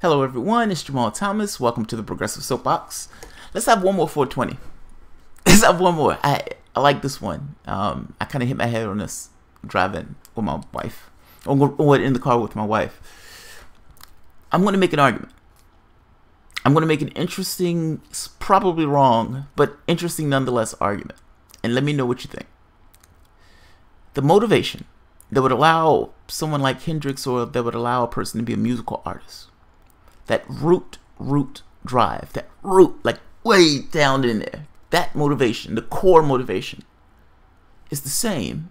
Hello everyone, it's Jamarl Thomas. Welcome to the Progressive Soapbox. Let's have one more 420. Let's have one more. I like this one. I kind of hit my head on this driving with my wife. Or in the car with my wife. I'm going to make an argument. I'm going to make an interesting, probably wrong, but interesting nonetheless argument. And let me know what you think. The motivation that would allow someone like Hendrix, or that would allow a person to be a musical artist, that root drive, that root, like way down in there, that motivation, the core motivation, is the same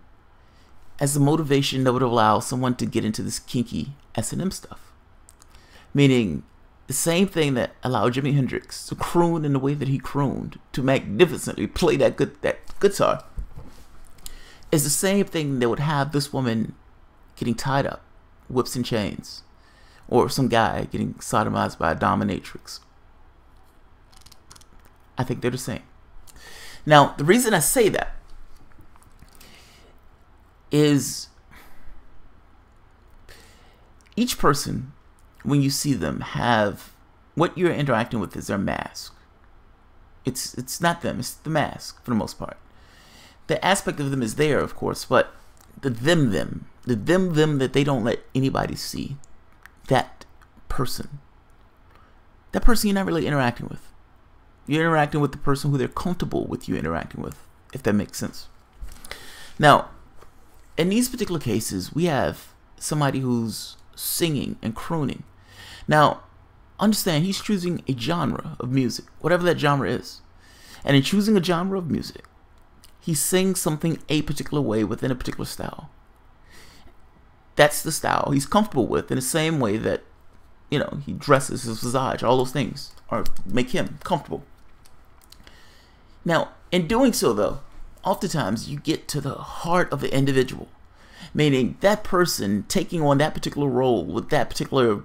as the motivation that would allow someone to get into this kinky S&M stuff. Meaning, the same thing that allowed Jimi Hendrix to croon in the way that he crooned, to magnificently play that guitar, is the same thing that would have this woman getting tied up, whips and chains, or some guy getting sodomized by a dominatrix. I think they're the same. Now, the reason I say that is each person, when you see them, have what you're interacting with is their mask. It's not them, it's the mask for the most part. The aspect of them is there, of course, but the them that they don't let anybody see, that person you're not really interacting with. You're interacting with the person who they're comfortable with you interacting with, if that makes sense. Now, in these particular cases, we have somebody who's singing and crooning. Now, understand, he's choosing a genre of music, whatever that genre is. And in choosing a genre of music, he sings something a particular way within a particular style. That's the style he's comfortable with, in the same way that, you know, he dresses, his visage, all those things make him comfortable. Now, in doing so, though, oftentimes you get to the heart of the individual, meaning that person taking on that particular role with that particular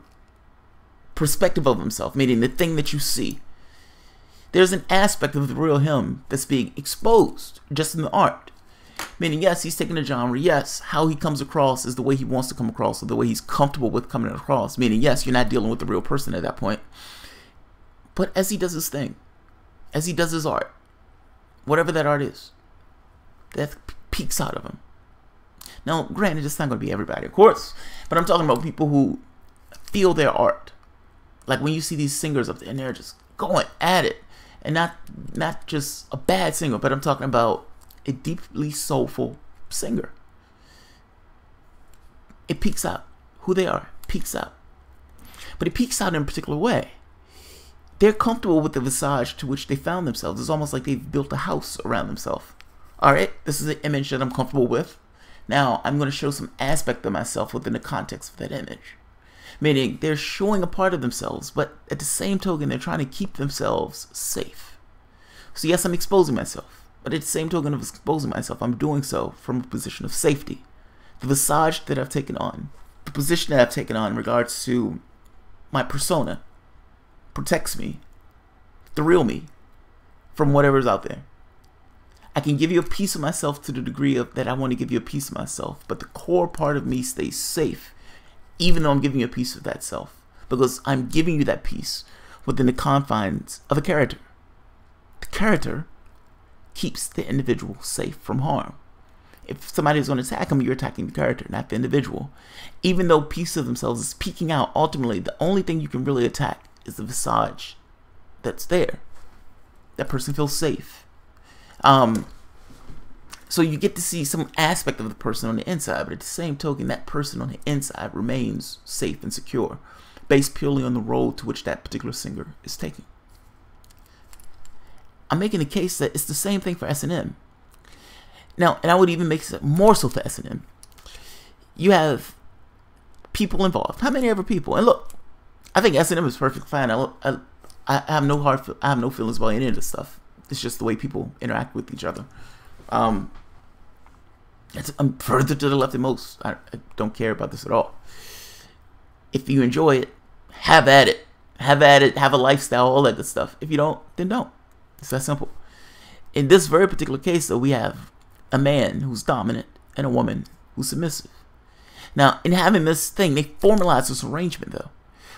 perspective of himself, meaning the thing that you see. There's an aspect of the real him that's being exposed just in the art. Meaning, yes, he's taking a genre. Yes, how he comes across is the way he wants to come across, or the way he's comfortable with coming across. Meaning, yes, you're not dealing with the real person at that point. But as he does his thing, as he does his art, whatever that art is, that peeks out of him. Now, granted, it's not going to be everybody, of course, but I'm talking about people who feel their art. Like when you see these singers up there and they're just going at it. And not just a bad singer, but I'm talking about a deeply soulful singer. It peeks out. Who they are peeks out. But it peeks out in a particular way. They're comfortable with the visage to which they found themselves. It's almost like they've built a house around themselves. Alright, this is an image that I'm comfortable with. Now, I'm going to show some aspect of myself within the context of that image. Meaning, they're showing a part of themselves, but at the same token, they're trying to keep themselves safe. So yes, I'm exposing myself, but at the same token of exposing myself, I'm doing so from a position of safety. The visage that I've taken on, the position that I've taken on in regards to my persona, protects me, the real me, from whatever's out there. I can give you a piece of myself to the degree of that I want to give you a piece of myself, but the core part of me stays safe, even though I'm giving you a piece of that self, because I'm giving you that piece within the confines of a character. The character keeps the individual safe from harm. If somebody's going to attack him, you're attacking the character, not the individual. Even though a piece of themselves is peeking out, ultimately, the only thing you can really attack is the visage that's there. That person feels safe. So you get to see some aspect of the person on the inside, but at the same token, that person on the inside remains safe and secure, based purely on the role to which that particular singer is taking. I'm making the case that it's the same thing for S&M. Now, and I would even make it more so for S&M. You have people involved. How many ever people? And look, I think S&M is perfectly fine. I have no feelings about any of this stuff. It's just the way people interact with each other. I'm further to the left than most. I don't care about this at all. If you enjoy it, have at it. Have at it. Have a lifestyle, all that good stuff. If you don't, then don't. It's that simple. In this very particular case, though, we have a man who's dominant and a woman who's submissive. Now, in having this thing, they formalize this arrangement, though.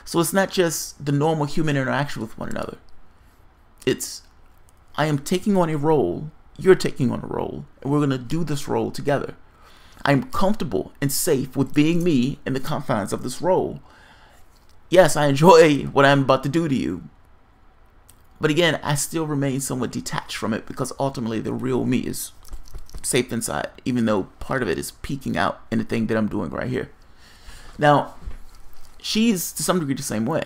So it's not just the normal human interaction with one another. It's, I am taking on a role, you're taking on a role, and we're going to do this role together. I'm comfortable and safe with being me in the confines of this role. Yes, I enjoy what I'm about to do to you. But again, I still remain somewhat detached from it because ultimately the real me is safe inside, even though part of it is peeking out in the thing that I'm doing right here. Now, she's to some degree the same way.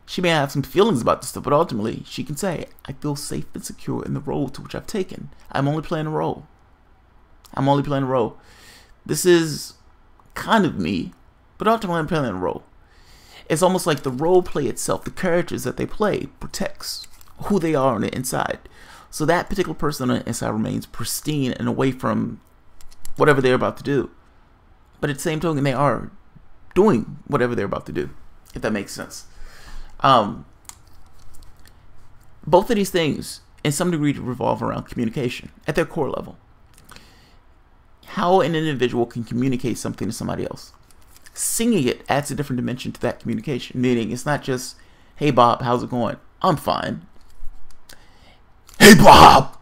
She may have some feelings about this stuff, but ultimately she can say, I feel safe and secure in the role to which I've taken. I'm only playing a role. I'm only playing a role. This is kind of me, but ultimately I'm playing a role. It's almost like the role play itself, the characters that they play, protects who they are on the inside. So that particular person on the inside remains pristine and away from whatever they're about to do. But at the same token, they are doing whatever they're about to do, if that makes sense. Both of these things, in some degree, revolve around communication at their core level. How an individual can communicate something to somebody else. Singing it adds a different dimension to that communication, meaning it's not just, hey Bob, how's it going? I'm fine. Hey Bob!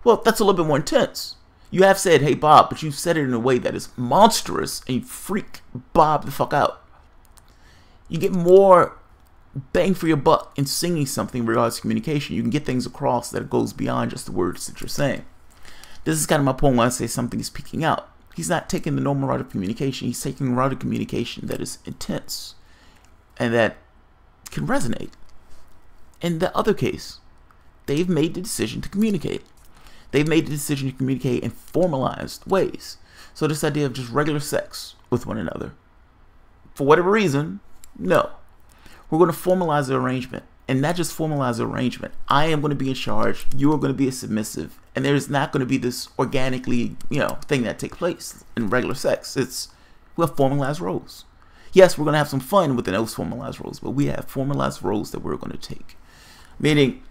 Well, that's a little bit more intense. You have said, hey Bob, but you've said it in a way that is monstrous and you freak Bob the fuck out. You get more bang for your buck in singing something in regards to communication. You can get things across that goes beyond just the words that you're saying. This is kind of my point when I say something is peeking out. He's not taking the normal route of communication. He's taking a route of communication that is intense and that can resonate. In the other case, they've made the decision to communicate. They've made the decision to communicate in formalized ways. So this idea of just regular sex with one another, for whatever reason, no. We're going to formalize the arrangement. And not just formalize the arrangement. I am going to be in charge. You are going to be a submissive. And there's not going to be this organically, thing that takes place in regular sex. We have formalized roles. Yes, we're going to have some fun within those formalized roles, but we have formalized roles that we're going to take. Meaning,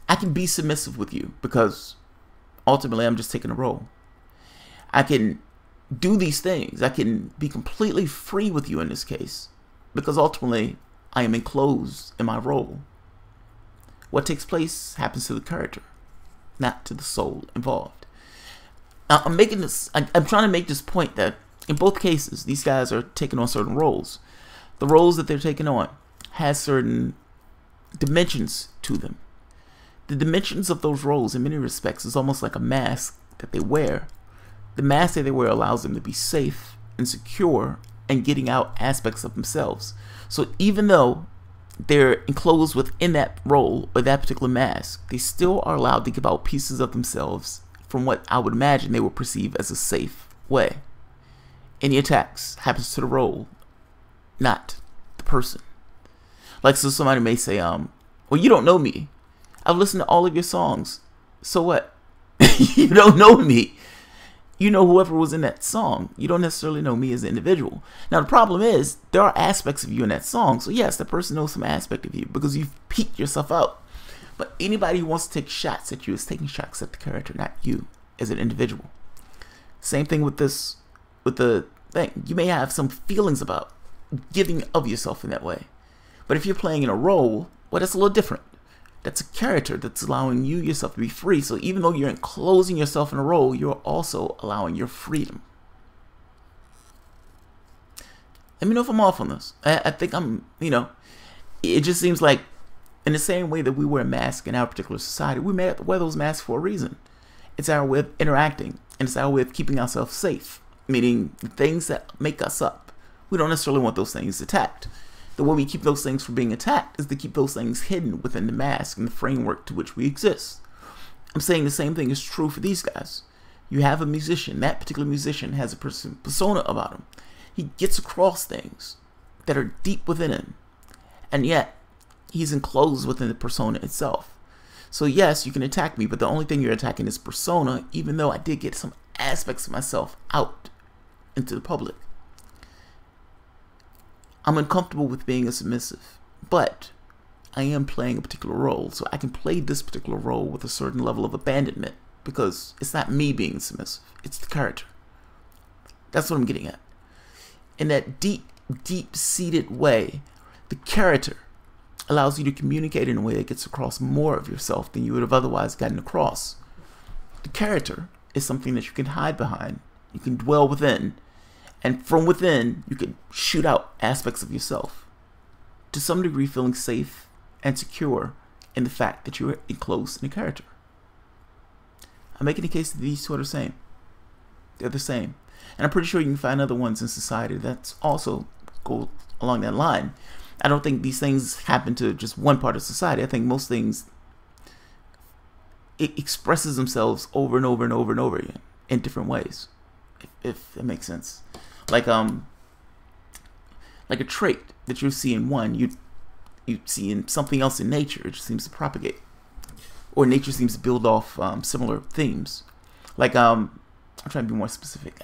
I can be submissive with you because ultimately I'm just taking a role. I can do these things. I can be completely free with you in this case because ultimately I am enclosed in my role. What takes place happens to the character, not to the soul involved. Now, I'm trying to make this point that in both cases, these guys are taking on certain roles. The roles that they're taking on has certain dimensions to them. The dimensions of those roles, in many respects, is almost like a mask that they wear. The mask that they wear allows them to be safe and secure and getting out aspects of themselves. So even though they're enclosed within that role or that particular mask, they still are allowed to give out pieces of themselves from what I would imagine they would perceive as a safe way. Any attacks happens to the role, not the person. Like, so somebody may say, well, you don't know me. I've listened to all of your songs. So what? You don't know me. You know whoever was in that song. You don't necessarily know me as an individual. Now, the problem is, there are aspects of you in that song. So yes, the person knows some aspect of you because you've peeked yourself out. But anybody who wants to take shots at you is taking shots at the character, not you as an individual. Same thing with this, with the thing. You may have some feelings about giving of yourself in that way. But if you're playing in a role, well, that's a little different. That's a character that's allowing you yourself to be free. So even though you're enclosing yourself in a role, you're also allowing your freedom. Let me know if I'm off on this. I think I'm, it just seems like in the same way that we wear masks in our particular society, we may wear those masks for a reason. It's our way of interacting, and it's our way of keeping ourselves safe, meaning the things that make us up. We don't necessarily want those things attacked. The way we keep those things from being attacked is to keep those things hidden within the mask and the framework to which we exist. I'm saying the same thing is true for these guys. You have a musician. That particular musician has a persona about him. He gets across things that are deep within him, and yet he's enclosed within the persona itself. So yes, you can attack me, but the only thing you're attacking is persona, even though I did get some aspects of myself out into the public. I'm uncomfortable with being a submissive, but I am playing a particular role, so I can play this particular role with a certain level of abandonment because it's not me being submissive, it's the character. That's what I'm getting at. In that deep deep-seated way. The character allows you to communicate in a way that gets across more of yourself than you would have otherwise gotten across. The character is something that you can hide behind, you can dwell within, and from within you can shoot out aspects of yourself, to some degree feeling safe and secure in the fact that you're enclosed in a character. I'm making the case that these two are the same. They're the same. And I'm pretty sure you can find other ones in society that's also go along that line. I don't think these things happen to just one part of society. I think most things, it expresses themselves over and over and over and over again in different ways, if that makes sense. Like a trait that you see in one, you see in something else in nature. It just seems to propagate, or nature seems to build off similar themes. Like I'm trying to be more specific.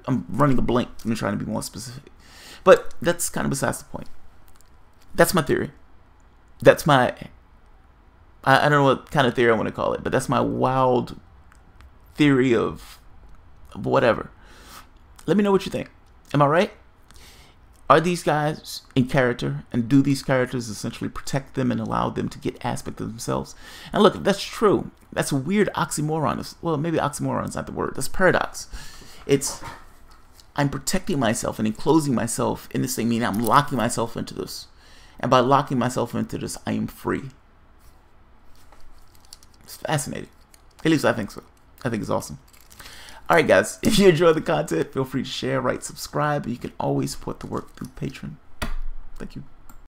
I'm running a blank and trying to be more specific, but that's kind of besides the point. That's my theory. That's my, I don't know what kind of theory I want to call it, but that's my wild theory of whatever. Let me know what you think. Am I right? Are these guys in character, and do these characters essentially protect them and allow them to get aspects of themselves? And look, if that's true, that's a weird oxymoron. Well, maybe oxymoron is not the word. That's paradox. It's, I'm protecting myself and enclosing myself in this thing, meaning I'm locking myself into this. And by locking myself into this, I am free. It's fascinating. At least I think so. I think it's awesome. Alright guys, if you enjoy the content, feel free to share, rate, subscribe, and you can always support the work through Patreon. Thank you.